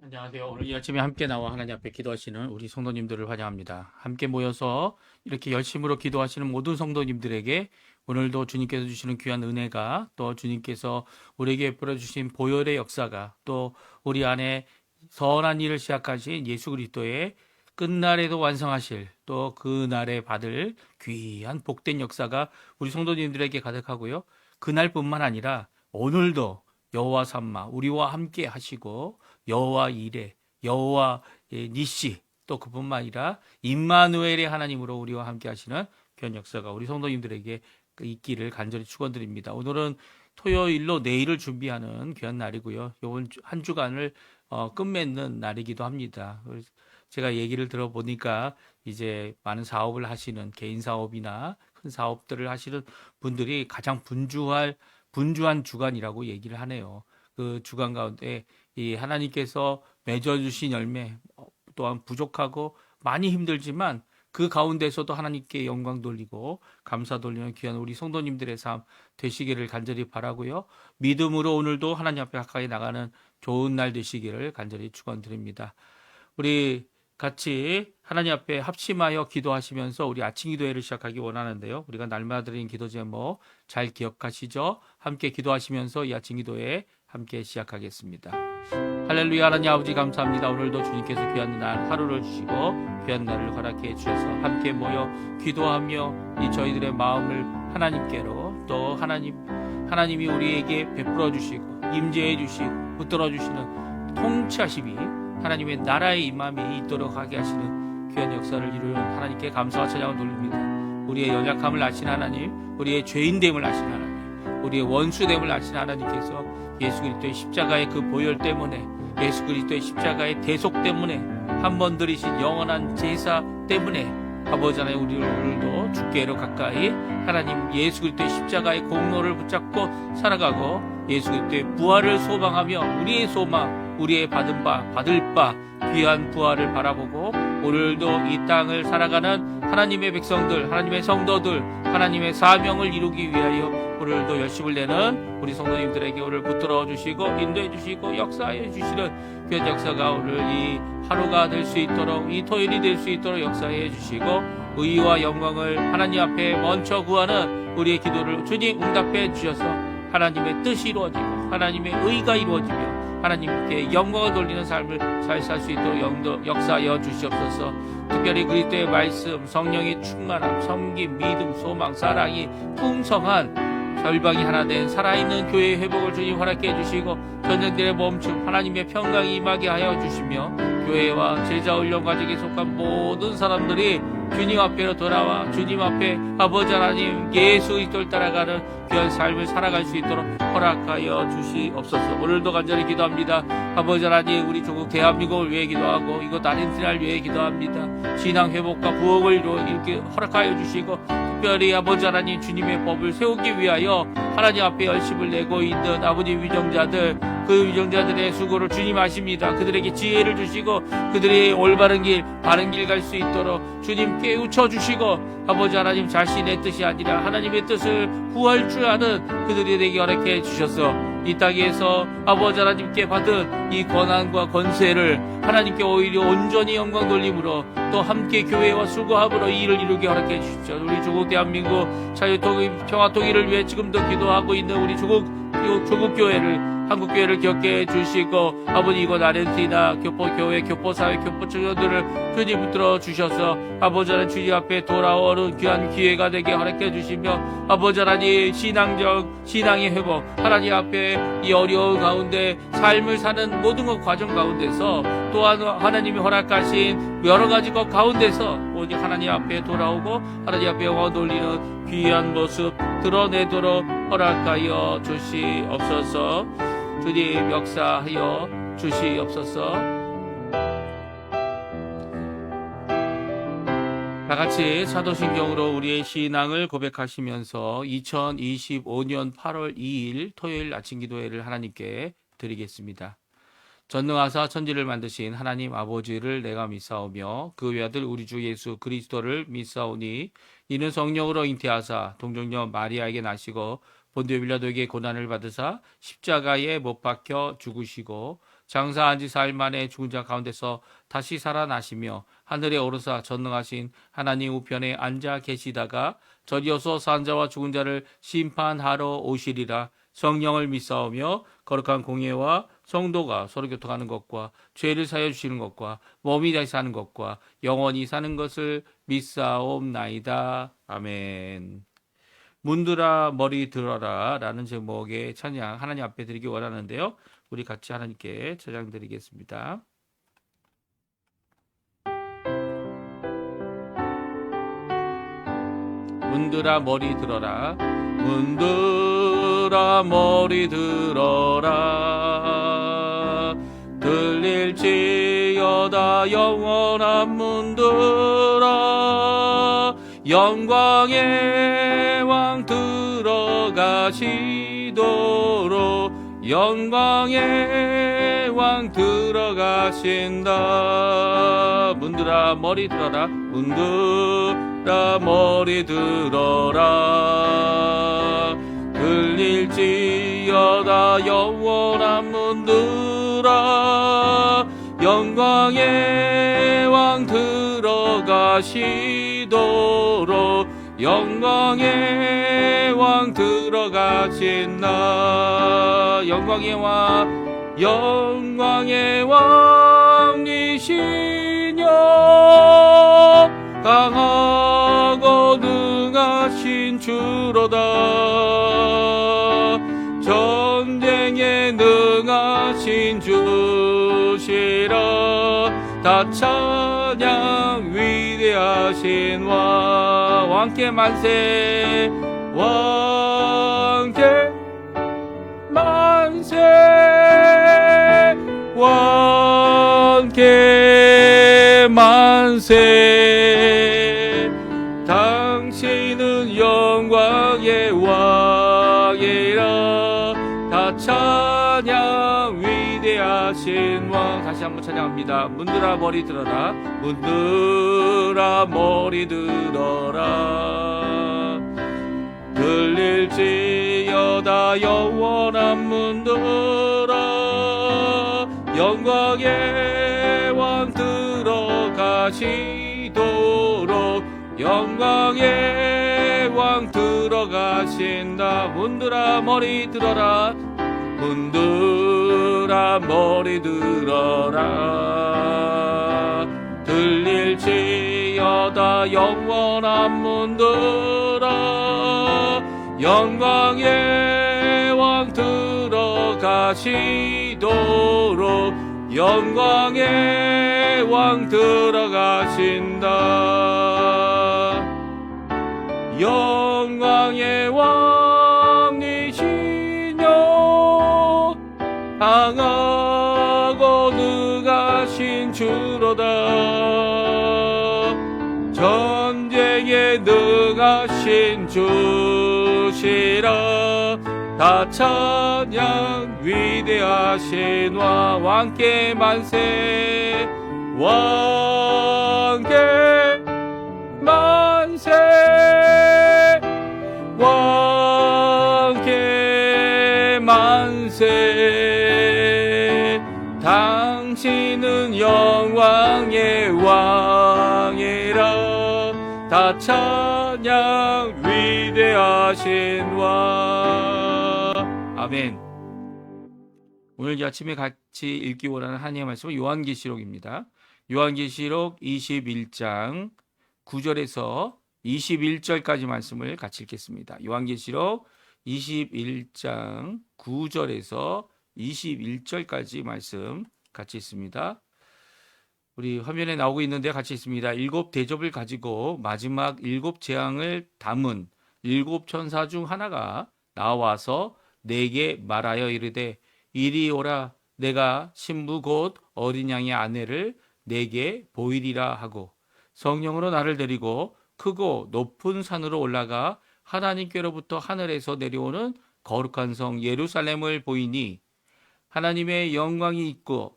안녕하세요. 오늘 이 아침에 함께 나와 하나님 앞에 기도하시는 우리 성도님들을 환영합니다. 함께 모여서 이렇게 열심으로 기도하시는 모든 성도님들에게 오늘도 주님께서 주시는 귀한 은혜가, 또 주님께서 우리에게 베풀어주신 보혈의 역사가, 또 우리 안에 선한 일을 시작하신 예수 그리스도의 끝날에도 완성하실, 또 그날에 받을 귀한 복된 역사가 우리 성도님들에게 가득하고요. 그날뿐만 아니라 오늘도 여호와 삼마 우리와 함께 하시고, 여호와 이레, 여호와 니시, 또 그뿐만 아니라 임마누엘의 하나님으로 우리와 함께 하시는 귀한 역사가 우리 성도님들에게 있기를 간절히 축원드립니다. 오늘은 토요일로 내일을 준비하는 귀한 날이고요. 이번 한 주간을 끝맺는 날이기도 합니다. 그래서 제가 얘기를 들어보니까 이제 많은 사업을 하시는, 개인 사업이나 큰 사업들을 하시는 분들이 가장 분주한 주간이라고 얘기를 하네요. 그 주간 가운데 이 하나님께서 맺어주신 열매, 또한 부족하고 많이 힘들지만 그 가운데서도 하나님께 영광 돌리고 감사 돌리는 귀한 우리 성도님들의 삶 되시기를 간절히 바라고요. 믿음으로 오늘도 하나님 앞에 가까이 나가는 좋은 날 되시기를 간절히 축원드립니다. 우리 같이 하나님 앞에 합심하여 기도하시면서 우리 아침 기도회를 시작하기 원하는데요. 우리가 날마다 드리는 기도 제목 잘 기억하시죠? 함께 기도하시면서 이 아침 기도회 함께 시작하겠습니다. 할렐루야. 하나님 아버지 감사합니다. 오늘도 주님께서 귀한 날 하루를 주시고 귀한 날을 허락해 주셔서 함께 모여 기도하며 이 저희들의 마음을 하나님께로, 또 하나님이 우리에게 베풀어 주시고 임재해 주시고 붙들어 주시는 통치하심이 하나님의 나라의 임함이 있도록 하게 하시는 귀한 역사를 이루는 하나님께 감사와 찬양을 돌립니다. 우리의 연약함을 아시는 하나님, 우리의 죄인됨을 아시는 하나님, 우리의 원수됨을 아시는 하나님께서 예수 그리스도의 십자가의 그 보혈 때문에, 예수 그리스도의 십자가의 대속 때문에, 한 번 들이신 영원한 제사 때문에 아버지 하나님, 우리를 오늘도 주께로 가까이 하나님 예수 그리스도의 십자가의 공로를 붙잡고 살아가고 예수 그리스도의 부활을 소망하며 우리의 소망, 우리의 받을 바 귀한 부활을 바라보고 오늘도 이 땅을 살아가는 하나님의 백성들, 하나님의 성도들, 하나님의 사명을 이루기 위하여 오늘도 열심을 내는 우리 성도님들에게 오늘 붙들어 주시고 인도해 주시고 역사해 주시는 귀한 역사가 오늘 이 하루가 될 수 있도록, 이 토요일이 될 수 있도록 역사해 주시고 의와 영광을 하나님 앞에 먼저 구하는 우리의 기도를 주님 응답해 주셔서 하나님의 뜻이 이루어지고 하나님의 의가 이루어지며 하나님께 영광을 돌리는 삶을 잘 살 수 있도록 역사하여 주시옵소서. 특별히 그리스도의 말씀, 성령의 충만함, 섬김, 믿음, 소망, 사랑이 풍성한 절방이 하나 된 살아있는 교회의 회복을 주님 허락해 주시고 전쟁들의 멈춤, 하나님의 평강이 임하게 하여 주시며 교회와 제자 훈련 과정에 속한 모든 사람들이 주님 앞에로 돌아와 주님 앞에 아버지 하나님 예수 그리스도를 따라가는 귀한 삶을 살아갈 수 있도록 허락하여 주시옵소서. 오늘도 간절히 기도합니다. 아버지 하나님, 우리 조국 대한민국을 위해 기도하고 이곳 아르헨티나를 위해 기도합니다. 신앙 회복과 부흥을 이렇게 허락하여 주시고 특별히 아버지 하나님 주님의 법을 세우기 위하여 하나님 앞에 열심을 내고 있는 아버지 위정자들, 그 위정자들의 수고를 주님 아십니다. 그들에게 지혜를 주시고 그들이 올바른 길, 바른 길 갈 수 있도록 주님 깨우쳐 주시고 아버지 하나님 자신의 뜻이 아니라 하나님의 뜻을 구할 줄 아는 그들에게 허락해 주셔서 이 땅에서 아버지 하나님께 받은 이 권한과 권세를 하나님께 오히려 온전히 영광 돌림으로 또 함께 교회와 수고함으로 이 일을 이루게 허락해 주십시오. 우리 조국 대한민국 평화 통일을 위해 지금도 기도하고 있는 우리 조국 교회를, 한국 교회를 기억해 주시고 아버지 이곳 아르헨티나 교포교회, 교포사회, 교포청년들을 주님 붙들어 주셔서 아버지 하나님 주님 앞에 돌아오는 귀한 기회가 되게 허락해 주시며 아버지 하나님 신앙의 회복, 하나님 앞에 이 어려운 가운데 삶을 사는 모든 것 과정 가운데서 또한 하나님이 허락하신 여러 가지 것 가운데서 오직 하나님 앞에 돌아오고 하나님 앞에 영광 돌리는 귀한 모습 드러내도록 허락하여 주시옵소서. 주님 역사하여 주시옵소서. 다같이 사도신경으로 우리의 신앙을 고백하시면서 2025년 8월 2일 토요일 아침 기도회를 하나님께 드리겠습니다. 전능하사 천지를 만드신 하나님 아버지를 내가 믿사오며 그 외아들 우리 주 예수 그리스도를 믿사오니 이는 성령으로 잉태하사 동정녀 마리아에게 나시고 본디오 빌라도에게 고난을 받으사 십자가에 못 박혀 죽으시고 장사한 지 사흘 만에 죽은 자 가운데서 다시 살아나시며 하늘에 오르사 전능하신 하나님 우편에 앉아 계시다가 저리어서 산 자와 죽은 자를 심판하러 오시리라. 성령을 믿사오며 거룩한 공예와 성도가 서로 교통하는 것과 죄를 사여 주시는 것과 몸이 다시 사는 것과 영원히 사는 것을 믿사옵나이다. 아멘. 문들아 머리 들어라 라는 제목의 찬양 하나님 앞에 드리기 원하는데요. 우리 같이 하나님께 찬양 드리겠습니다. 문들아 머리 들어라. 문들아 머리 들어라. 들릴지어다 영원한 문들아. 영광의 왕 들어가시도록 영광의 왕 들어가신다. 문들아 머리 들어라. 문들아 머리 들어라. 들릴지어다 영원한 문들아. 영광의 왕 들어가시도록 영광의 왕 들어가신다. 영광의 왕이시여 강하고 능하신 주로다. 전쟁에 능하신 주시라. 다 찬양 위대하신 왕께 만세. 왕께 만세. 왕께 만세. 당신은 영광의 왕이라. 다 찬양 위대하신 왕. 다시 한번 찬양합니다. 문들아 머리 들어라. 문들아 머리 들어라. 들릴지어다 영원한 문들아. 영광의 왕 들어가시도록 영광의 왕 들어가신다. 문들아 머리 들어라. 문들아 머리 들어라. 들릴지어다 영원한 문들아. 영광의 왕 들어가시도록 영광의 왕 들어가신다. 영광의 왕이시여 강하고 능하신 주로다. 전쟁에 능하신 주시라. 다 찬양 위대하신 왕께 만세. 왕께 만세. 왕께 만세. 당신은 영광의 왕이라. 다 찬양 위대하신 왕. 아멘. 오늘 아침에 같이 읽기 원하는 하나님의 말씀은 요한계시록입니다. 요한계시록 21장 9절에서 21절까지 말씀을 같이 읽겠습니다. 요한계시록 21장 9절에서 21절까지 말씀 같이 있습니다. 우리 화면에 나오고 있는데 같이 있습니다. 7 대접을 가지고 마지막 7 재앙을 담은 7 천사 중 하나가 나와서 내게 말하여 이르되 이리 오라. 내가 신부 곧 어린 양의 아내를 내게 보이리라 하고 성령으로 나를 데리고 크고 높은 산으로 올라가 하나님께로부터 하늘에서 내려오는 거룩한 성 예루살렘을 보이니 하나님의 영광이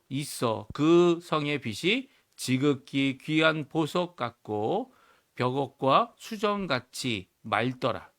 있어 그 성의 빛이 지극히 귀한 보석 같고 벽옥과 수정같이 맑더라.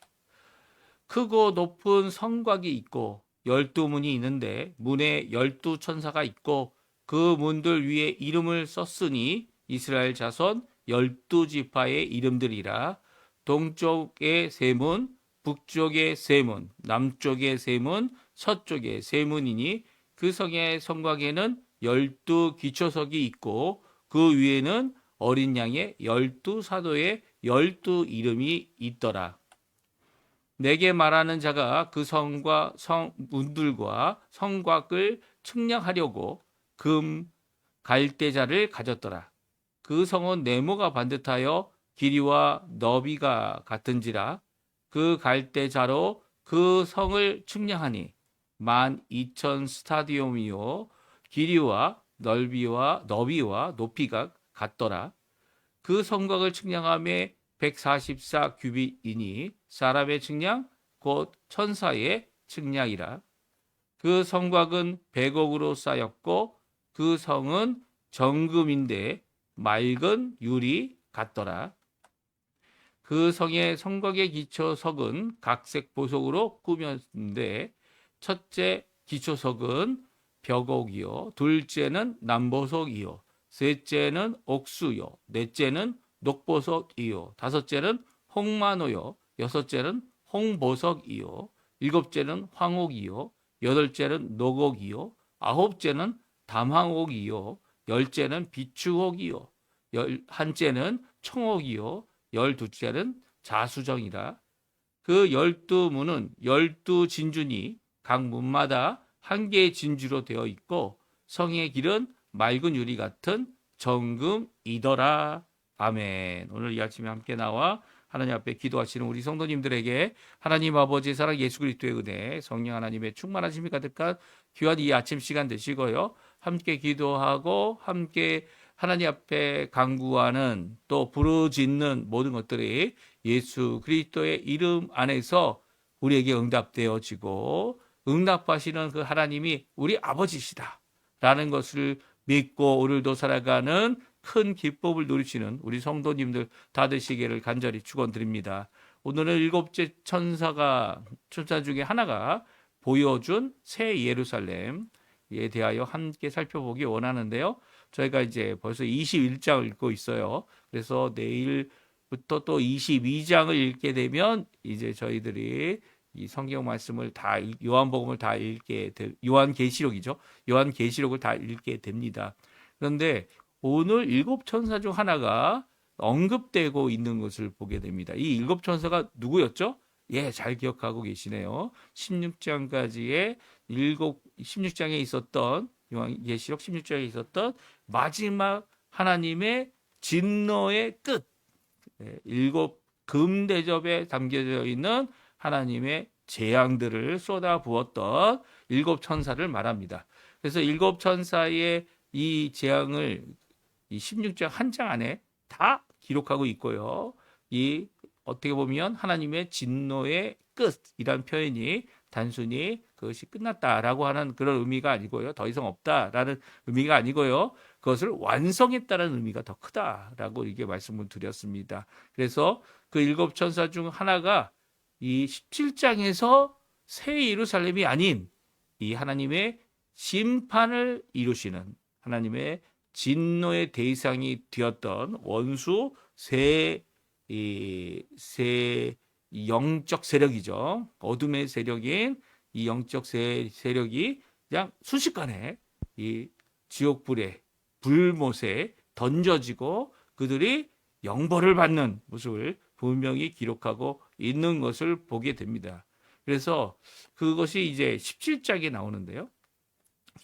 크고 높은 성곽이 있고 12문이 있는데 문에 12천사가 있고 그 문들 위에 이름을 썼으니 이스라엘 자손 12지파의 이름들이라. 동쪽의 세 문, 북쪽의 세 문, 남쪽의 세 문, 서쪽의 세 문이니 그 성의 성곽에는 12기초석이 있고 그 위에는 어린 양의 12사도의 12이름이 있더라. 내게 말하는 자가 그 성과 문들과 성곽을 측량하려고 금 갈대자를 가졌더라. 그 성은 네모가 반듯하여 길이와 너비가 같은지라. 그 갈대자로 그 성을 측량하니 12,000 스타디움이요 길이와 너비와 높이가 같더라. 그 성곽을 측량함에 144 규빗이니 사람의 측량 곧 천사의 측량이라. 그 성곽은 100억으로 쌓였고 그 성은 정금인데 맑은 유리 같더라. 그 성의 성곽의 기초석은 각색 보석으로 꾸몄는데 첫째 기초석은 벽옥이요, 둘째는 남보석이요, 셋째는 옥수요, 넷째는 녹보석이요, 다섯째는 홍마노요, 여섯째는 홍보석이요, 일곱째는 황옥이요, 여덟째는 녹옥이요, 아홉째는 담황옥이요, 열째는 비추옥이요, 열한째는 청옥이요, 열두째는 자수정이라. 그 12문은 12진주니 각 문마다 한 개의 진주로 되어 있고 성의 길은 맑은 유리 같은 정금이더라. 아멘. 오늘 이 아침에 함께 나와 하나님 앞에 기도하시는 우리 성도님들에게 하나님 아버지의 사랑, 예수 그리스도의 은혜, 성령 하나님의 충만하심이 가득한 귀한 이 아침 시간 되시고요. 함께 기도하고 함께 하나님 앞에 간구하는 또 부르짖는 모든 것들이 예수 그리스도의 이름 안에서 우리에게 응답되어지고 응답하시는 그 하나님이 우리 아버지시다 라는 것을 믿고 오늘도 살아가는 큰 기쁨을 누리시는 우리 성도님들 다 되시기를 간절히 축원드립니다. 오늘은 일곱째 천사 중에 하나가 보여준 새 예루살렘에 대하여 함께 살펴보기 원하는데요. 저희가 이제 벌써 21장을 읽고 있어요. 그래서 내일부터 또 22장을 읽게 되면 이제 저희들이 이 성경 말씀을 다 요한복음을 다 읽게 요한계시록이죠. 요한계시록을 다 읽게 됩니다. 그런데 오늘 일곱 천사 중 하나가 언급되고 있는 것을 보게 됩니다. 이 일곱 천사가 누구였죠? 예, 잘 기억하고 계시네요. 16장까지의 16장에 있었던 요한계시록 16장에 있었던 마지막 하나님의 진노의 끝, 일곱 금대접에 담겨져 있는 하나님의 재앙들을 쏟아부었던 일곱 천사를 말합니다. 그래서 일곱 천사의 이 재앙을 이 16장 한 장 안에 다 기록하고 있고요. 이 어떻게 보면 하나님의 진노의 끝이란 표현이 단순히 그것이 끝났다라고 하는 그런 의미가 아니고요. 더 이상 없다라는 의미가 아니고요. 그것을 완성했다는 의미가 더 크다라고 이게 말씀을 드렸습니다. 그래서 그 일곱 천사 중 하나가 이 17장에서 새 예루살렘이 아닌 이 하나님의 심판을 이루시는 하나님의 진노의 대상이 되었던 원수 새 영적 세력이죠. 어둠의 세력인 이 영적 세력이 그냥 순식간에 이 지옥불에 불못에 던져지고 그들이 영벌을 받는 모습을 분명히 기록하고 있는 것을 보게 됩니다. 그래서 그것이 이제 17장에 나오는데요.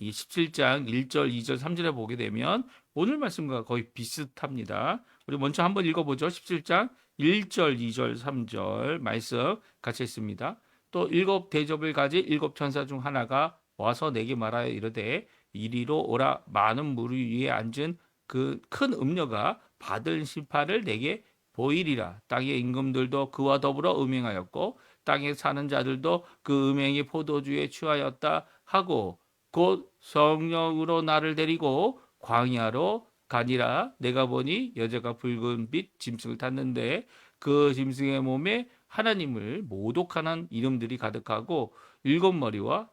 이 17장 1절, 2절, 3절에 보게 되면 오늘 말씀과 거의 비슷합니다. 우리 먼저 한번 읽어보죠. 17장 1절, 2절, 3절 말씀 같이 있습니다. 또 일곱 대접을 가진 일곱 천사 중 하나가 와서 내게 말하여 이르되 이리로 오라. 많은 물 위에 앉은 그 큰 음녀가 받을 심판을 내게 보이리라. 땅의 임금들도 그와 더불어 음행하였고 땅에 사는 자들도 그 음행이 포도주에 취하였다 하고 곧 성령으로 나를 데리고 광야로 가니라. 내가 보니 여자가 붉은 빛 짐승을 탔는데 그 짐승의 몸에 하나님을 모독하는 이름들이 가득하고 일곱 머리와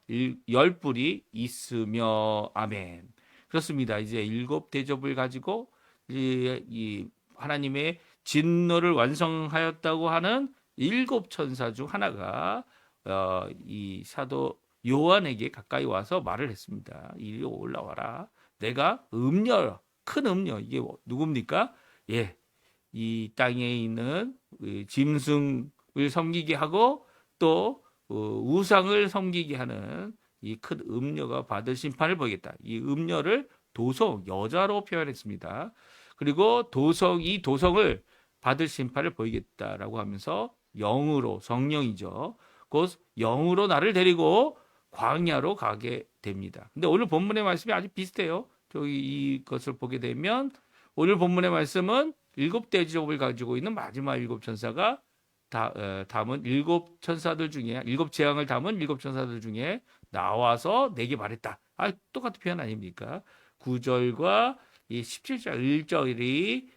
열 뿔이 있으며 아멘. 그렇습니다. 이제 일곱 대접을 가지고 이 하나님의 진노를 완성하였다고 하는 일곱 천사 중 하나가 이 사도 요한에게 가까이 와서 말을 했습니다. 이리 올라와라. 내가 큰 음녀, 이게 누굽니까? 예, 이 땅에 있는 짐승을 섬기게 하고 또 우상을 섬기게 하는 이 큰 음녀가 받을 심판을 보이겠다. 이 음녀를 도성, 여자로 표현했습니다. 그리고 이 도성을 받을 심판을 보이겠다라고 하면서 영으로, 성령이죠. 곧 영으로 나를 데리고 광야로 가게 됩니다. 근데 오늘 본문의 말씀이 아주 비슷해요. 저기 이것을 보게 되면 오늘 본문의 말씀은 일곱 대접을 가지고 있는 마지막 일곱 천사가 담은 일곱 천사들 중에, 일곱 재앙을 담은 일곱 천사들 중에 나와서 내게 말했다. 똑같은 표현 아닙니까? 9절과 이 17절 1절이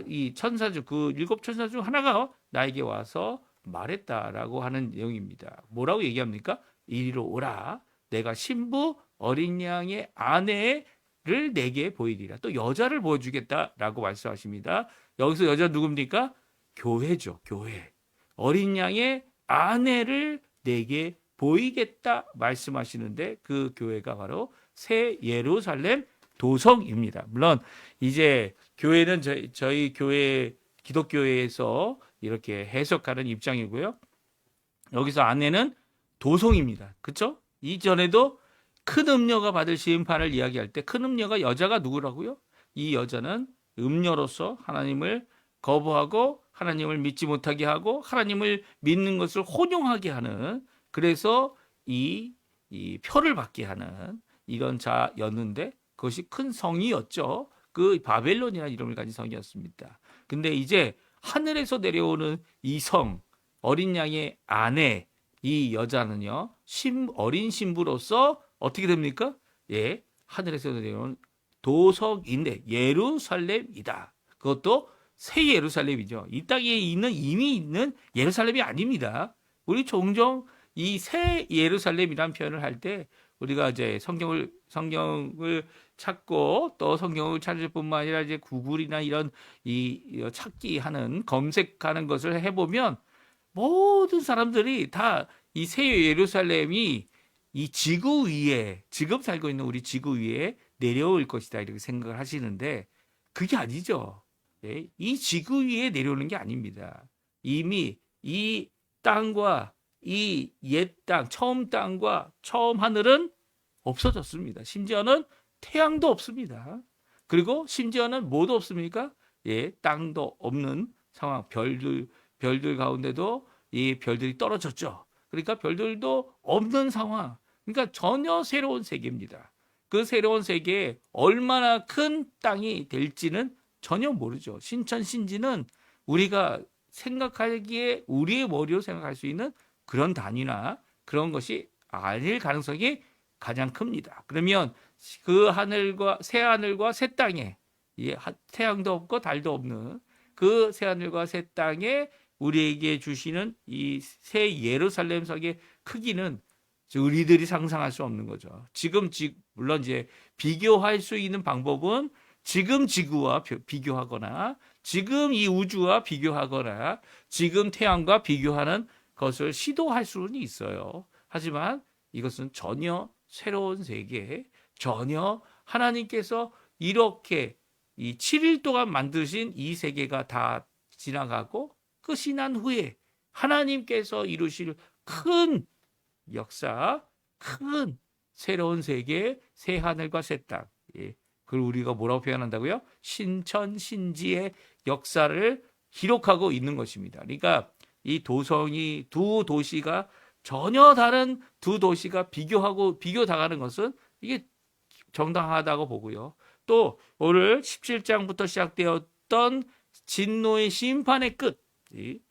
이 천사 중, 그 일곱 천사 중 하나가 나에게 와서 말했다라고 하는 내용입니다. 뭐라고 얘기합니까? 이리로 오라. 내가 신부 어린 양의 아내를 내게 보이리라. 또 여자를 보여주겠다라고 말씀하십니다. 여기서 여자 누굽니까? 교회죠. 교회. 어린 양의 아내를 내게 보이겠다 말씀하시는데 그 교회가 바로 새 예루살렘 도성입니다. 물론 이제 교회는 저희 교회 기독교회에서 이렇게 해석하는 입장이고요. 여기서 아내는 도성입니다. 그렇죠? 이전에도 큰 음녀가 받을 심판을 이야기할 때 큰 음녀가 여자가 누구라고요? 이 여자는 음녀로서 하나님을 거부하고 하나님을 믿지 못하게 하고 하나님을 믿는 것을 혼용하게 하는, 그래서 이 표를 받게 하는 이런 자였는데 그것이 큰 성이었죠. 그 바벨론이라는 이름을 가진 성이었습니다. 근데 이제 하늘에서 내려오는 이 성, 어린 양의 아내, 이 여자는요, 어린 신부로서 어떻게 됩니까? 예, 하늘에서 내려오는 도성인데 예루살렘이다. 그것도 새 예루살렘이죠. 이 땅에 이미 있는 예루살렘이 아닙니다. 우리 종종 이 새 예루살렘이라는 표현을 할 때 우리가 이제 성경을 찾고 또 성경을 찾을 뿐만 아니라 이제 구글이나 이런 찾기 하는 검색하는 것을 해보면 모든 사람들이 다 이 새 예루살렘이 이 지구 위에, 지금 살고 있는 우리 지구 위에 내려올 것이다 이렇게 생각을 하시는데 그게 아니죠. 예? 이 지구 위에 내려오는 게 아닙니다. 이미 이 땅과 이 옛 땅, 처음 땅과 처음 하늘은 없어졌습니다. 심지어는 태양도 없습니다. 그리고 심지어는 뭐도 없습니까? 예, 땅도 없는 상황, 별들 가운데도 이 별들이 떨어졌죠. 그러니까 별들도 없는 상황. 그러니까 전혀 새로운 세계입니다. 그 새로운 세계에 얼마나 큰 땅이 될지는 전혀 모르죠. 신천신지는 우리가 생각하기에 우리의 머리로 생각할 수 있는 그런 단위나 그런 것이 아닐 가능성이 가장 큽니다. 그러면 그 새 하늘과 새 땅에, 태양도 없고 달도 없는 그 새 하늘과 새 땅에 우리에게 주시는 이 새 예루살렘 성의 크기는 우리들이 상상할 수 없는 거죠. 물론 이제 비교할 수 있는 방법은 지금 지구와 비교하거나 지금 이 우주와 비교하거나 지금 태양과 비교하는 것을 시도할 수는 있어요. 하지만 이것은 전혀 새로운 세계, 전혀 하나님께서 이렇게 이 7일 동안 만드신 이 세계가 다 지나가고 끝이 난 후에 하나님께서 이루실 큰 역사, 큰 새로운 세계, 새 하늘과 새 땅. 그걸 우리가 뭐라고 표현한다고요? 신천신지의 역사를 기록하고 있는 것입니다. 그러니까 이 두 도시가 전혀 다른 두 도시가 비교 당하는 것은 이게 정당하다고 보고요. 또 오늘 17장부터 시작되었던 진노의 심판의 끝,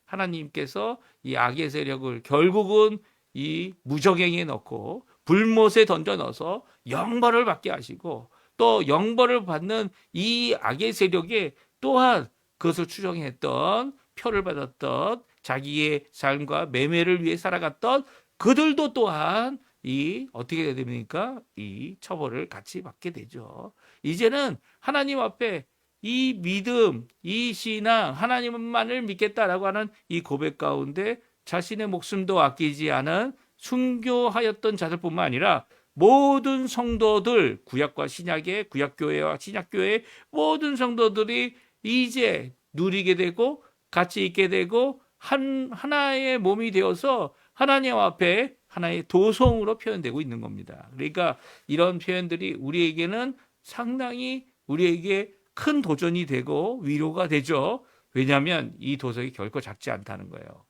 하나님께서 이 악의 세력을 결국은 이 무적행에 넣고 불못에 던져 넣어서 영벌을 받게 하시고 또 영벌을 받는 이 악의 세력에 또한 그것을 추종했던, 표를 받았던, 자기의 삶과 매매를 위해 살아갔던 그들도 또한 이 어떻게 됩니까? 이 처벌을 같이 받게 되죠. 이제는 하나님 앞에 이 믿음, 이 신앙, 하나님만을 믿겠다라고 하는 이 고백 가운데 자신의 목숨도 아끼지 않은 순교하였던 자들뿐만 아니라 모든 성도들, 구약과 신약의 구약교회와 신약교회의 모든 성도들이 이제 누리게 되고 같이 있게 되고 하나의 몸이 되어서 하나님 앞에 하나의 도성으로 표현되고 있는 겁니다. 그러니까 이런 표현들이 우리에게는 상당히 우리에게 큰 도전이 되고 위로가 되죠. 왜냐하면 이 도성이 결코 작지 않다는 거예요.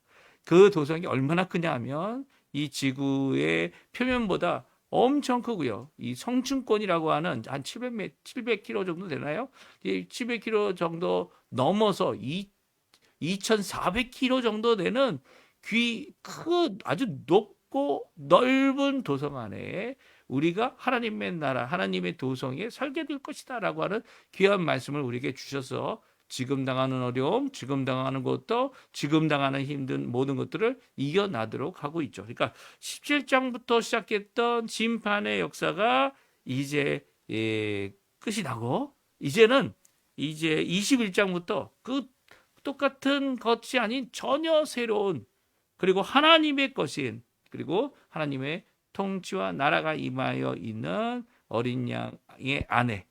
그 도성이 얼마나 크냐 하면 이 지구의 표면보다 엄청 크고요. 이 성층권이라고 하는 한 700km 정도 되나요? 700km 정도 넘어서 2,400km 정도 되는 아주 높고 넓은 도성 안에 우리가 하나님의 나라, 하나님의 도성에 살게 될 것이다 라고 하는 귀한 말씀을 우리에게 주셔서 지금 당하는 어려움, 지금 당하는 것도, 지금 당하는 힘든 모든 것들을 이겨나도록 하고 있죠. 그러니까 17장부터 시작했던 심판의 역사가 이제 끝이 나고 이제는 이제 21장부터 그 똑같은 것이 아닌 전혀 새로운 그리고 하나님의 것인 그리고 하나님의 통치와 나라가 임하여 있는 어린 양의 아내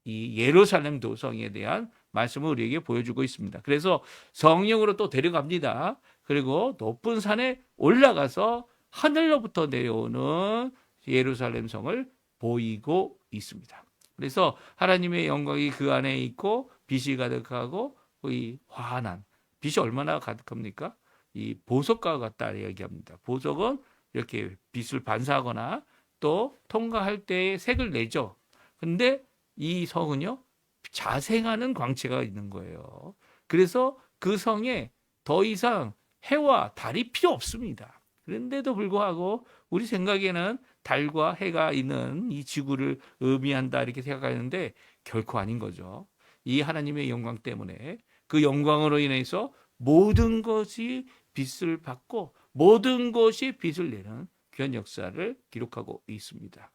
이 예루살렘 도성에 대한 말씀을 우리에게 보여주고 있습니다. 그래서 성령으로 또 데려갑니다. 그리고 높은 산에 올라가서 하늘로부터 내려오는 예루살렘 성을 보이고 있습니다. 그래서 하나님의 영광이 그 안에 있고 빛이 가득하고 이 환한 빛이 얼마나 가득합니까? 이 보석과 같다 이야기합니다. 보석은 이렇게 빛을 반사하거나 또 통과할 때 색을 내죠. 근데 이 성은요 자생하는 광채가 있는 거예요. 그래서 그 성에 더 이상 해와 달이 필요 없습니다. 그런데도 불구하고 우리 생각에는 달과 해가 있는 이 지구를 의미한다 이렇게 생각하는데 결코 아닌 거죠. 이 하나님의 영광 때문에 그 영광으로 인해서 모든 것이 빛을 받고 모든 것이 빛을 내는 귀한 역사를 기록하고 있습니다.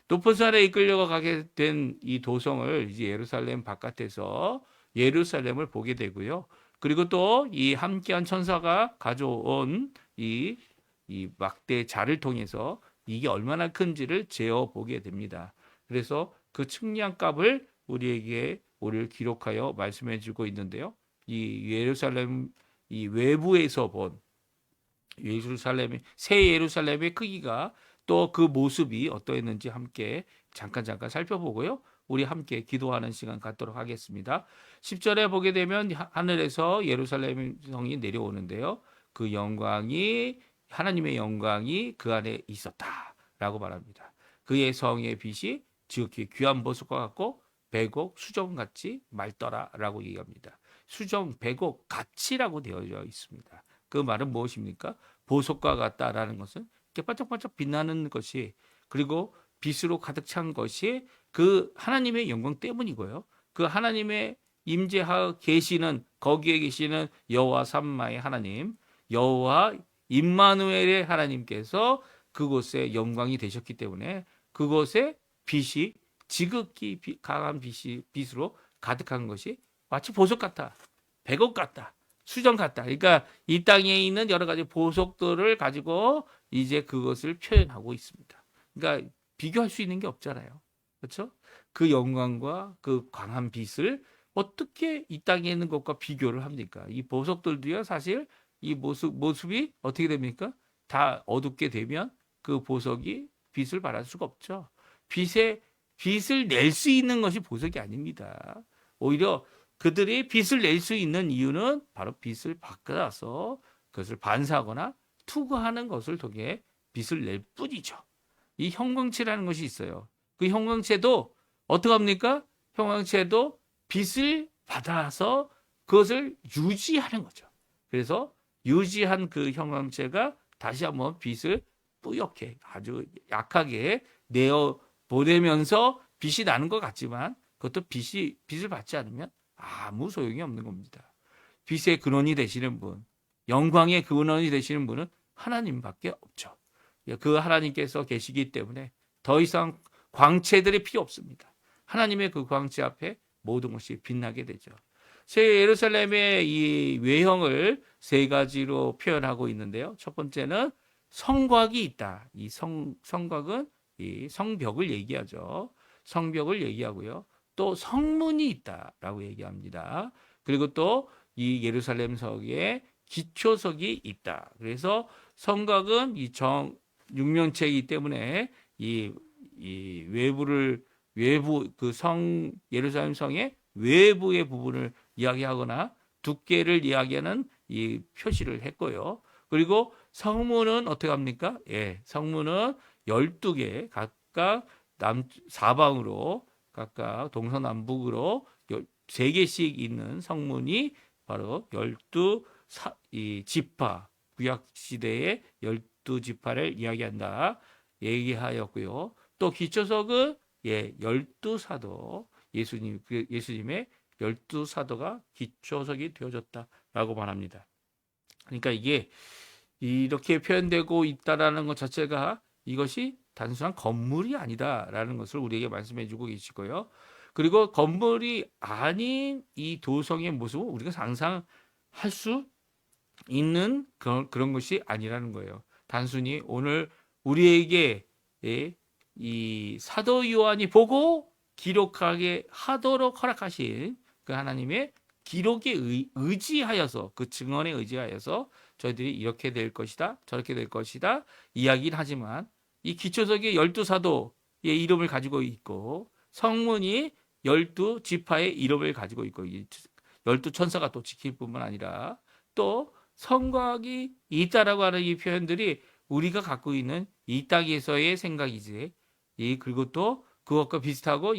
높은 산에 이끌려 가게 된 이 도성을 이제 예루살렘 바깥에서 예루살렘을 보게 되고요. 그리고 또 이 함께한 천사가 가져온 이 막대 자를 통해서 이게 얼마나 큰지를 재어 보게 됩니다. 그래서 그 측량값을 우리에게 오늘 기록하여 말씀해 주고 있는데요. 이 예루살렘 이 외부에서 본 예루살렘의 새 예루살렘의 크기가 또 그 모습이 어떠했는지 함께 잠깐 살펴보고요. 우리 함께 기도하는 시간 갖도록 하겠습니다. 10절에 보게 되면 하늘에서 예루살렘 성이 내려오는데요. 그 영광이 하나님의 영광이 그 안에 있었다라고 말합니다. 그의 성의 빛이 지극히 귀한 보석과 같고 백옥 수정같이 맑더라라고 얘기합니다. 수정, 백옥, 같이라고 되어져 있습니다. 그 말은 무엇입니까? 보석과 같다라는 것은 이렇게 반짝반짝 빛나는 것이 그리고 빛으로 가득 찬 것이 그 하나님의 영광 때문이고요. 그 하나님의 임재하여 계시는 거기에 계시는 여호와 삼마의 하나님, 여호와 임마누엘의 하나님께서 그곳에 영광이 되셨기 때문에 그곳에 빛이 지극히 강한 빛으로 가득한 것이 마치 보석 같다, 백억 같다, 수정 같다. 그러니까 이 땅에 있는 여러 가지 보석들을 가지고 이제 그것을 표현하고 있습니다. 그러니까 비교할 수 있는 게 없잖아요. 그렇죠? 그 영광과 그 강한 빛을 어떻게 이 땅에 있는 것과 비교를 합니까? 이 보석들도요, 사실 이 모습이 어떻게 됩니까? 다 어둡게 되면 그 보석이 빛을 발할 수가 없죠. 빛을 낼 수 있는 것이 보석이 아닙니다. 오히려 그들이 빛을 낼 수 있는 이유는 바로 빛을 받아서 그것을 반사하거나 투과하는 것을 통해 빛을 낼 뿐이죠. 이 형광체라는 것이 있어요. 그 형광체도 어떻게 합니까? 형광체도 빛을 받아서 그것을 유지하는 거죠. 그래서 유지한 그 형광체가 다시 한번 빛을 뿌옇게 아주 약하게 내어 보내면서 빛이 나는 것 같지만 그것도 빛을 받지 않으면 아무 소용이 없는 겁니다. 빛의 근원이 되시는 분, 영광의 근원이 되시는 분은 하나님밖에 없죠. 그 하나님께서 계시기 때문에 더 이상 광채들이 필요 없습니다. 하나님의 그 광채 앞에 모든 것이 빛나게 되죠. 새 예루살렘의 이 외형을 세 가지로 표현하고 있는데요. 첫 번째는 성곽이 있다. 이 성곽은 이 성벽을 얘기하죠. 성벽을 얘기하고요. 또 성문이 있다라고 얘기합니다. 그리고 또 이 예루살렘 성에 기초석이 있다. 그래서 성곽은 이 육면체이기 때문에 이 외부 그 예루살렘 성의 외부의 부분을 이야기하거나 두께를 이야기하는 이 표시를 했고요. 그리고 성문은 어떻게 합니까? 예, 성문은 12개 각각 사방으로 각각 동서남북으로 3개씩 있는 성문이 바로 12지파 구약 시대의 12지파를 이야기한다. 얘기하였고요. 또 기초석은 12사도 예수님의 12사도가 기초석이 되어졌다라고 말합니다. 그러니까 이게 이렇게 표현되고 있다라는 것 자체가 이것이 단순한 건물이 아니다라는 것을 우리에게 말씀해 주고 계시고요. 그리고 건물이 아닌 이 도성의 모습은 우리가 상상할 수 있는 그런 것이 아니라는 거예요. 단순히 오늘 우리에게 이 사도 요한이 보고 기록하게 하도록 허락하신 그 하나님의 기록에 의지하여서 그 증언에 의지하여서 저희들이 이렇게 될 것이다 저렇게 될 것이다 이야기를 하지만 이 기초석의 12사도의 이름을 가지고 있고 성문이 12지파의 이름을 가지고 있고 12천사가 또 지킬 뿐만 아니라 또 성곽이 있다라고 하는 이 표현들이 우리가 갖고 있는 이 땅에서의 생각이지. 그리고 또 그것과 비슷하고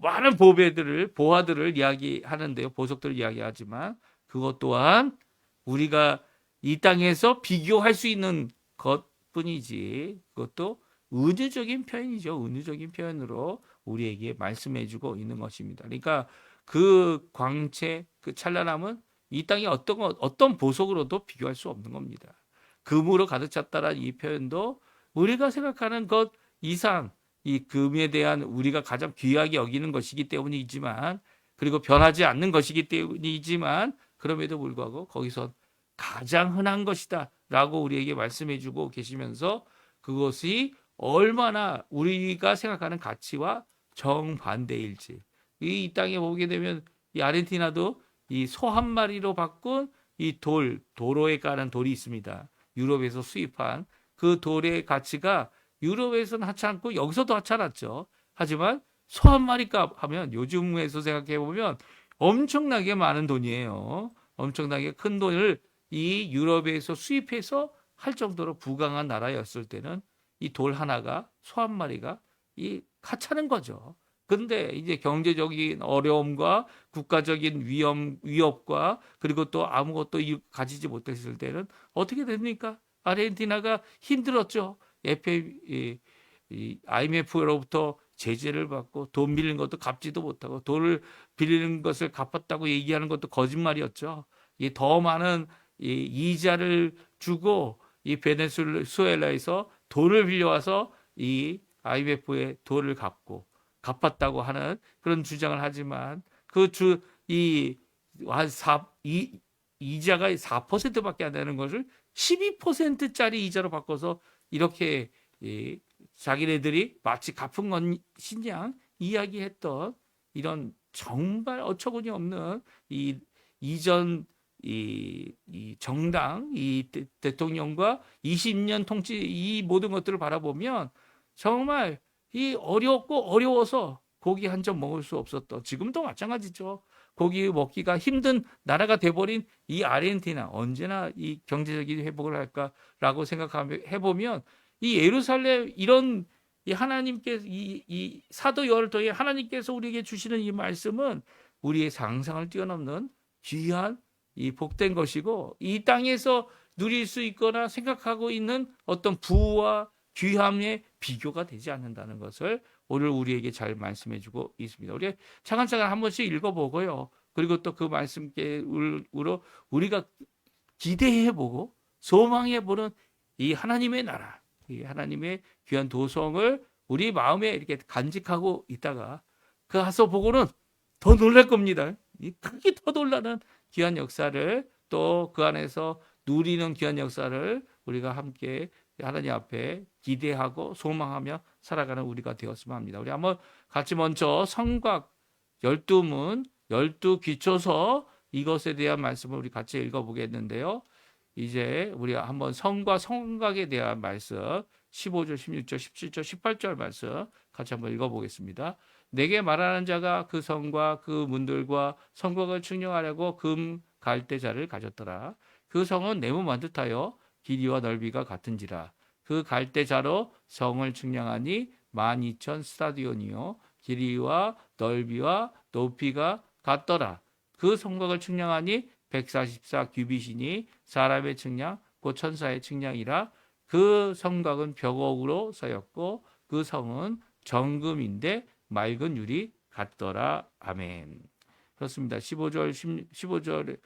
많은 보화들을 이야기하는데요. 보석들을 이야기하지만 그것 또한 우리가 이 땅에서 비교할 수 있는 것뿐이지. 그것도 은유적인 표현이죠. 은유적인 표현으로 우리에게 말씀해주고 있는 것입니다. 그러니까 그 광채, 그 찬란함은 이 땅의 어떤 보석으로도 비교할 수 없는 겁니다. 금으로 가득 찼다라는 이 표현도 우리가 생각하는 것 이상 이 금에 대한 우리가 가장 귀하게 여기는 것이기 때문이지만 그리고 변하지 않는 것이기 때문이지만 그럼에도 불구하고 거기서 가장 흔한 것이다 라고 우리에게 말씀해 주고 계시면서 그것이 얼마나 우리가 생각하는 가치와 정반대일지 이 땅에 보게 되면 이 아르헨티나도 이 소 한 마리로 바꾼 이 도로에 까는 돌이 있습니다. 유럽에서 수입한 그 돌의 가치가 유럽에서는 하찮고 여기서도 하찮았죠. 하지만 소 한 마리 값 하면 요즘에서 생각해 보면 엄청나게 많은 돈이에요. 엄청나게 큰 돈을 이 유럽에서 수입해서 할 정도로 부강한 나라였을 때는 이 돌 하나가 소 한 마리가 이 하찮은 거죠. 근데 이제 경제적인 어려움과 국가적인 위협과 그리고 또 아무것도 가지지 못했을 때는 어떻게 됩니까? 아르헨티나가 힘들었죠. IMF로부터 제재를 받고 돈 빌린 것도 갚지도 못하고 돈을 빌리는 것을 갚았다고 얘기하는 것도 거짓말이었죠. 더 많은 이자를 주고 이 베네수엘라에서 돈을 빌려와서 이 IMF의 돈을 갚았다고 하는 그런 주장을 하지만 이자가 4%밖에 안 되는 것을 12%짜리 이자로 바꿔서 이렇게 자기네들이 마치 갚은 것이냐 이야기했던 이런 정말 어처구니 없는 이전 정당 대통령과 20년 통치 이 모든 것들을 바라보면 정말 어려워서 고기 한 점 먹을 수 없었던 지금도 마찬가지죠. 고기 먹기가 힘든 나라가 돼버린 이 아르헨티나 언제나 이 경제적인 회복을 할까라고 해보면 이 예루살렘 이런 이 하나님께서 이 사도 요한을 통해 하나님께서 우리에게 주시는 이 말씀은 우리의 상상을 뛰어넘는 귀한 이 복된 것이고 이 땅에서 누릴 수 있거나 생각하고 있는 어떤 부와 귀함의 비교가 되지 않는다는 것을 오늘 우리에게 잘 말씀해주고 있습니다. 우리 차근차근 한 번씩 읽어보고요. 그리고 또 그 말씀으로 우리가 기대해보고 소망해보는 이 하나님의 나라, 이 하나님의 귀한 도성을 우리 마음에 이렇게 간직하고 있다가 그 가서 보고는 더 놀랄 겁니다. 이 크게 더 놀라는 귀한 역사를 또 그 안에서 누리는 귀한 역사를 우리가 함께 하나님 앞에 기대하고 소망하며 살아가는 우리가 되었으면 합니다. 우리 한번 같이 먼저 성곽 12문 12기초서 이것에 대한 말씀을 우리 같이 읽어보겠는데요. 이제 우리 한번 성과 성곽에 대한 말씀 15절, 16절, 17절, 18절 말씀 같이 한번 읽어보겠습니다. 내게 말하는 자가 그 성과 그 문들과 성곽을 측량하려고 금 갈대자를 가졌더라. 그 성은 네모 반듯하여 길이와 넓이가 같은지라. 그 갈대자로 성을 측량하니 12,000 스타디온이요 길이와 넓이와 높이가 같더라. 그 성곽을 측량하니 144 규빗이니 사람의 측량 곧 천사의 측량이라. 그 성곽은 벽옥으로 쌓였고 그 성은 정금인데 맑은 유리 같더라. 아멘. 그렇습니다. 15절에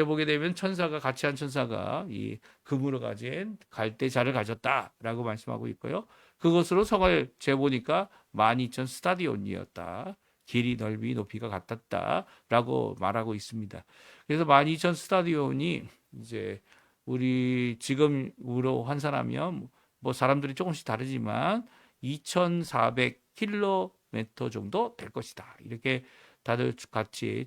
보게 되면 천사가 같이 한 천사가 이 금으로 가진 갈대자를 가졌다라고 말씀하고 있고요. 그것으로 성을 재보니까 12,000 스타디온이었다. 길이, 넓이, 높이가 같았다라고 말하고 있습니다. 그래서 12,000 스타디온이 이제 우리 지금으로 환산하면 뭐 사람들이 조금씩 다르지만 2,400km 정도 될 것이다. 이렇게 다들 같이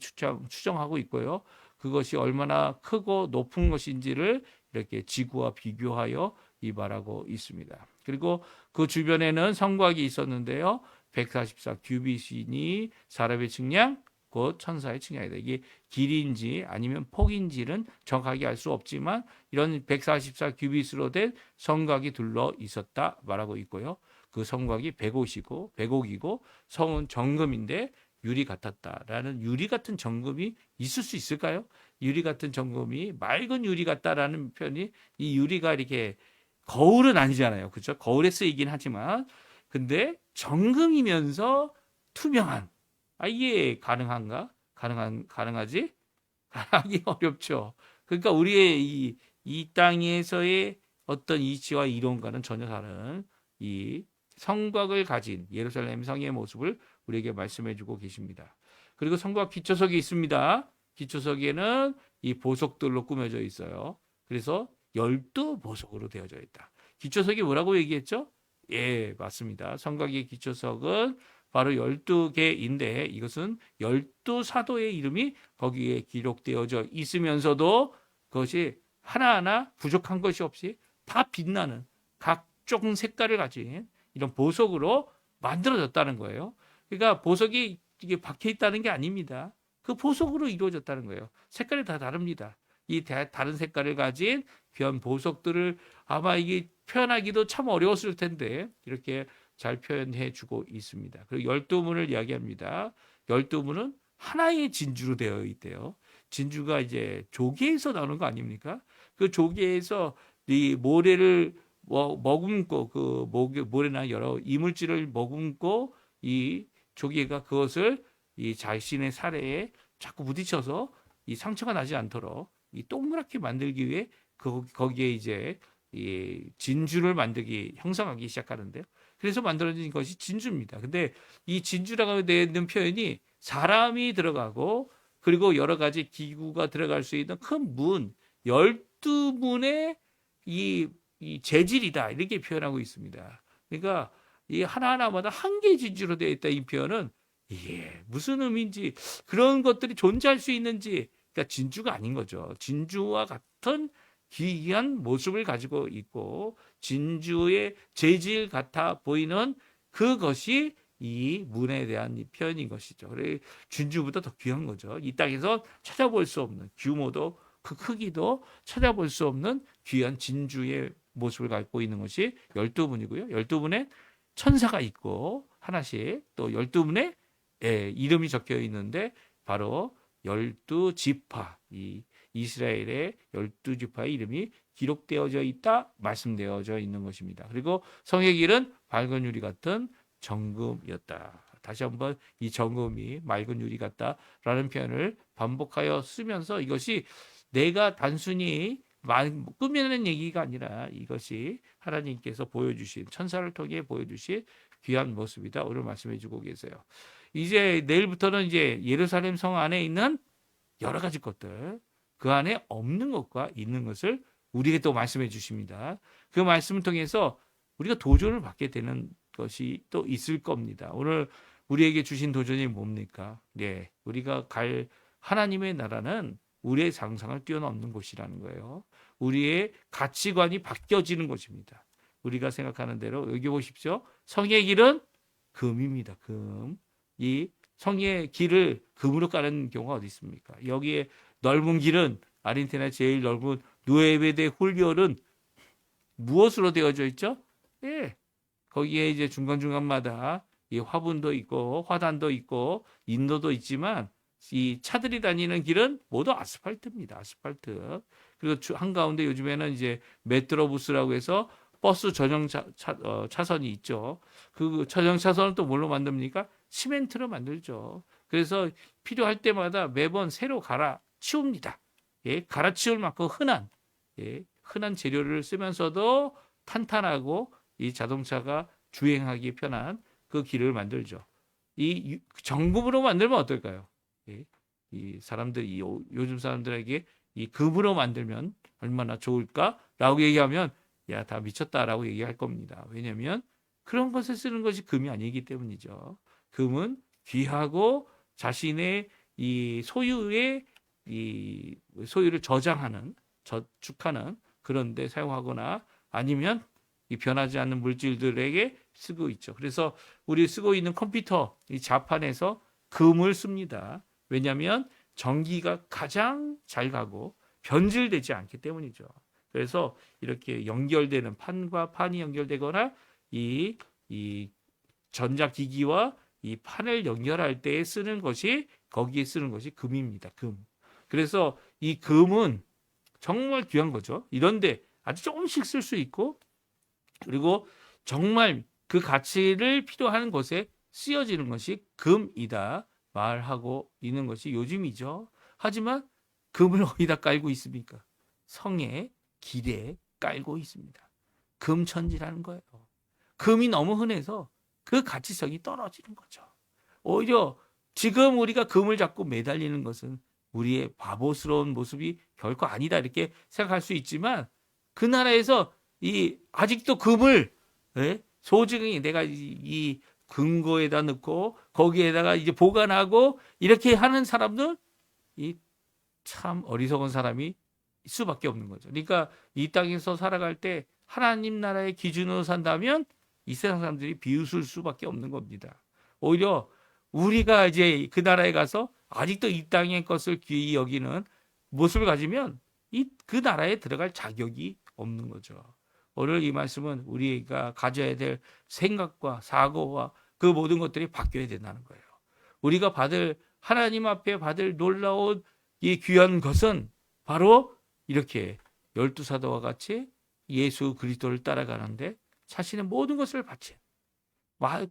추정하고 있고요. 그것이 얼마나 크고 높은 것인지를 이렇게 지구와 비교하여 이 말하고 있습니다. 그리고 그 주변에는 성곽이 있었는데요. 144 규빗이니 사람의 측량 곧 천사의 측량이다. 이게 길이인지 아니면 폭인지는 정확하게 알 수 없지만 이런 144 규빗으로 된 성곽이 둘러 있었다 말하고 있고요. 그 성곽이 백옥이고 성은 정금인데 유리 같았다라는 유리 같은 정금이 있을 수 있을까요? 유리 같은 정금이 맑은 유리 같다라는 표현이 이 유리가 이렇게 거울은 아니잖아요. 그렇죠? 거울에 쓰이긴 하지만 근데 정금이면서 투명한 이게 가능한가? 가능하지? 하기 어렵죠. 그러니까 우리의 이 땅에서의 어떤 이치와 이론과는 전혀 다른 이 성곽을 가진 예루살렘 성의 모습을 우리에게 말씀해주고 계십니다. 그리고 성곽 기초석이 있습니다. 기초석에는 이 보석들로 꾸며져 있어요. 그래서 12보석으로 되어져 있다. 기초석이 뭐라고 얘기했죠? 예, 맞습니다. 성곽의 기초석은 바로 12개인데 이것은 12사도의 이름이 거기에 기록되어져 있으면서도 그것이 하나하나 부족한 것이 없이 다 빛나는 각종 색깔을 가진 이런 보석으로 만들어졌다는 거예요. 그러니까 보석이 이게 박혀 있다는 게 아닙니다. 그 보석으로 이루어졌다는 거예요. 색깔이 다 다릅니다. 이 다른 색깔을 가진 귀한 보석들을 아마 이게 표현하기도 참 어려웠을 텐데 이렇게 잘 표현해 주고 있습니다. 그리고 12문을 이야기합니다. 12문은 하나의 진주로 되어 있대요. 진주가 이제 조개에서 나오는 거 아닙니까? 그 조개에서 이 모래를 머금고 그 모래나 여러 이물질을 머금고 이 조개가 그것을 이 자신의 살에 자꾸 부딪혀서 이 상처가 나지 않도록 이 동그랗게 만들기 위해 거기에 이제 이 진주를 형성하기 시작하는데요. 그래서 만들어진 것이 진주입니다. 근데 이 진주라고 되어 있는 표현이 사람이 들어가고 그리고 여러 가지 기구가 들어갈 수 있는 큰 문, 12문의 이 재질이다. 이렇게 표현하고 있습니다. 그러니까 이 하나하나마다 한 개의 진주로 되어 있다. 이 표현은 이게 무슨 의미인지 그런 것들이 존재할 수 있는지 그러니까 진주가 아닌 거죠. 진주와 같은 기이한 모습을 가지고 있고 진주의 재질 같아 보이는 그것이 이 문에 대한 표현인 것이죠. 그래 진주보다 더 귀한 거죠. 이 땅에서 찾아볼 수 없는 규모도 그 크기도 찾아볼 수 없는 귀한 진주의 모습을 갖고 있는 것이 12문이고요. 12문에 천사가 있고 하나씩 또 12문에 이름이 적혀 있는데 바로 12지파 이 이스라엘의 12지파의 이름이 기록되어져 있다 말씀되어져 있는 것입니다. 그리고 성의 길은 밝은 유리 같은 정금이었다. 다시 한번 이 정금이 맑은 유리 같다라는 표현을 반복하여 쓰면서 이것이 내가 단순히 꾸며낸 얘기가 아니라 이것이 하나님께서 보여주신 천사를 통해 보여주신 귀한 모습이다. 오늘 말씀해주고 계세요. 이제 내일부터는 이제 예루살렘 성 안에 있는 여러 가지 것들, 그 안에 없는 것과 있는 것을 우리에게 또 말씀해 주십니다. 그 말씀을 통해서 우리가 도전을 받게 되는 것이 또 있을 겁니다. 오늘 우리에게 주신 도전이 뭡니까? 네, 우리가 갈 하나님의 나라는 우리의 상상을 뛰어넘는 곳이라는 거예요. 우리의 가치관이 바뀌어지는 것입니다. 우리가 생각하는 대로 여기 보십시오. 성의 길은 금입니다. 금. 이 성의 길을 금으로 까는 경우가 어디 있습니까? 여기에 넓은 길은 아르헨티나의 제일 넓은 누에베 훌리올은 무엇으로 되어져 있죠? 예. 거기에 이제 중간중간마다 이 화분도 있고 화단도 있고 인도도 있지만 이 차들이 다니는 길은 모두 아스팔트입니다. 아스팔트. 그리고 한가운데 요즘에는 이제 메트로부스라고 해서 버스 전용 차선이 있죠. 그 전용 차선을 또 뭘로 만듭니까? 시멘트로 만들죠. 그래서 필요할 때마다 매번 새로 갈아치웁니다. 예, 갈아치울 만큼 흔한 재료를 쓰면서도 탄탄하고 이 자동차가 주행하기 편한 그 길을 만들죠. 이 정금으로 만들면 어떨까요? 예, 이 사람들이 요즘 사람들에게 이 금으로 만들면 얼마나 좋을까라고 얘기하면 야, 다 미쳤다라고 얘기할 겁니다. 왜냐하면 그런 것을 쓰는 것이 금이 아니기 때문이죠. 금은 귀하고 자신의 이 소유의 이 소유를 저축하는 그런 데 사용하거나 아니면 이 변하지 않는 물질들에게 쓰고 있죠. 그래서 우리 쓰고 있는 컴퓨터 이 자판에서 금을 씁니다. 왜냐하면 전기가 가장 잘 가고 변질되지 않기 때문이죠. 그래서 이렇게 연결되는 판과 판이 연결되거나 이 전자기기와 이 판을 연결할 때 쓰는 것이 거기에 쓰는 것이 금입니다. 금. 그래서 이 금은 정말 귀한 거죠. 이런데 아주 조금씩 쓸 수 있고 그리고 정말 그 가치를 필요한 것에 쓰여지는 것이 금이다 말하고 있는 것이 요즘이죠. 하지만 금을 어디다 깔고 있습니까? 성의 길에 깔고 있습니다. 금천지라는 거예요. 금이 너무 흔해서 그 가치성이 떨어지는 거죠. 오히려 지금 우리가 금을 잡고 매달리는 것은 우리의 바보스러운 모습이 결코 아니다 이렇게 생각할 수 있지만 그 나라에서 아직도 금을 소중히 내가 이 금고에다 넣고 거기에다가 이제 보관하고 이렇게 하는 사람들 참 어리석은 사람이 수밖에 없는 거죠. 그러니까 이 땅에서 살아갈 때 하나님 나라의 기준으로 산다면 이 세상 사람들이 비웃을 수밖에 없는 겁니다. 오히려 우리가 이제 그 나라에 가서 아직도 이 땅의 것을 귀히 여기는 모습을 가지면 그 나라에 들어갈 자격이 없는 거죠. 오늘 이 말씀은 우리가 가져야 될 생각과 사고와 그 모든 것들이 바뀌어야 된다는 거예요. 우리가 하나님 앞에 받을 놀라운 이 귀한 것은 바로 이렇게 12사도와 같이 예수 그리스도를 따라가는데 자신의 모든 것을 바친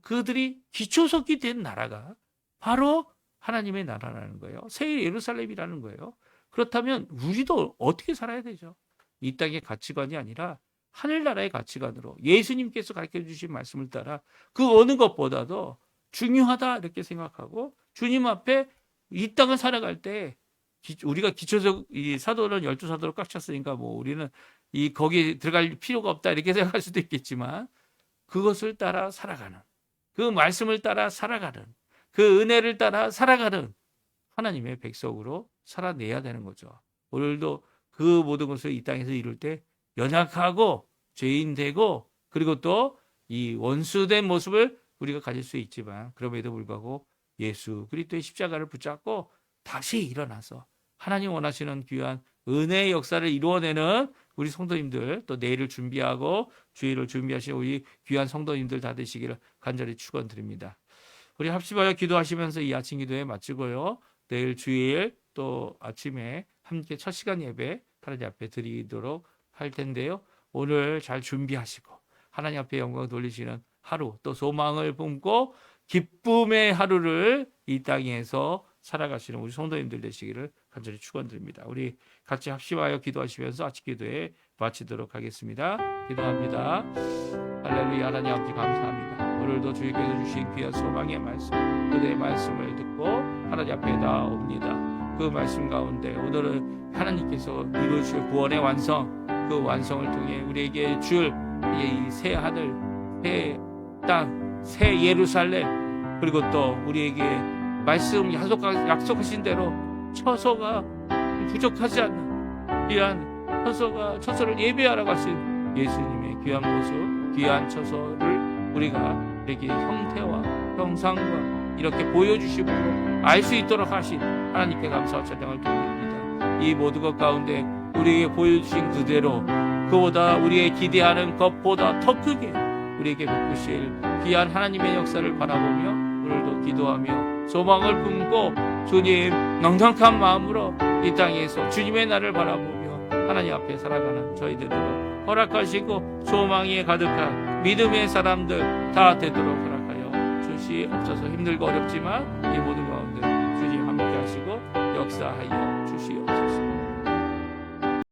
그들이 기초석이 된 나라가 바로 하나님의 나라라는 거예요. 새 예루살렘이라는 거예요. 그렇다면 우리도 어떻게 살아야 되죠? 이 땅의 가치관이 아니라 하늘나라의 가치관으로 예수님께서 가르쳐 주신 말씀을 따라 그 어느 것보다도 중요하다 이렇게 생각하고 주님 앞에 이 땅을 살아갈 때 우리가 기초적 사도는 12사도로 꽉 찼으니까 뭐 우리는 거기에 들어갈 필요가 없다 이렇게 생각할 수도 있겠지만 그것을 따라 살아가는 그 말씀을 따라 살아가는 그 은혜를 따라 살아가는 하나님의 백성으로 살아내야 되는 거죠. 오늘도 그 모든 것을 이 땅에서 이룰 때 연약하고 죄인 되고 그리고 또 이 원수된 모습을 우리가 가질 수 있지만 그럼에도 불구하고 예수 그리스도의 십자가를 붙잡고 다시 일어나서 하나님 원하시는 귀한 은혜의 역사를 이루어내는 우리 성도님들 또 내일을 준비하고 주일을 준비하시는 우리 귀한 성도님들 다 되시기를 간절히 축원드립니다. 우리 합심하여 기도하시면서 이 아침 기도회 마치고요. 내일 주일 또 아침에 함께 첫 시간 예배 하나님 앞에 드리도록 할 텐데요. 오늘 잘 준비하시고 하나님 앞에 영광 돌리시는 하루 또 소망을 품고 기쁨의 하루를 이 땅에서 살아가시는 우리 성도님들 되시기를 간절히 축원드립니다. 우리 같이 합심하여 기도하시면서 아침 기도에 마치도록 하겠습니다. 기도합니다. 할렐루야. 하나님 아버지 감사합니다. 오늘도 주님께서 주신 귀한 소망의 말씀, 그대의 말씀을 듣고 하나님 앞에 나옵니다. 그 말씀 가운데 오늘은 하나님께서 이루실 구원의 완성, 그 완성을 통해 우리에게 줄 이 새 하늘, 새 땅, 새 예루살렘, 그리고 또 우리에게 말씀 약속하신 대로 처소가 부족하지 않는 귀한 처소를 예배하러 가신 예수님의 귀한 모습, 귀한 처소를 우리가 이렇게 형태와 형상과 이렇게 보여주심으로 알 수 있도록 하신 하나님께 감사와 찬양을 드립니다. 이 모든 것 가운데 우리에게 보여주신 그대로 그보다 우리의 기대하는 것보다 더 크게 우리에게 베푸실 귀한 하나님의 역사를 바라보며 오늘도 기도하며 소망을 품고 주님 넉넉한 마음으로 이 땅에서 주님의 날을 바라보며 하나님 앞에 살아가는 저희들로 허락하시고 소망이 가득한 믿음의 사람들 다 되도록 허락하여 주시옵소서. 힘들고 어렵지만 이 모든 가운데 주님 함께 하시고 역사하여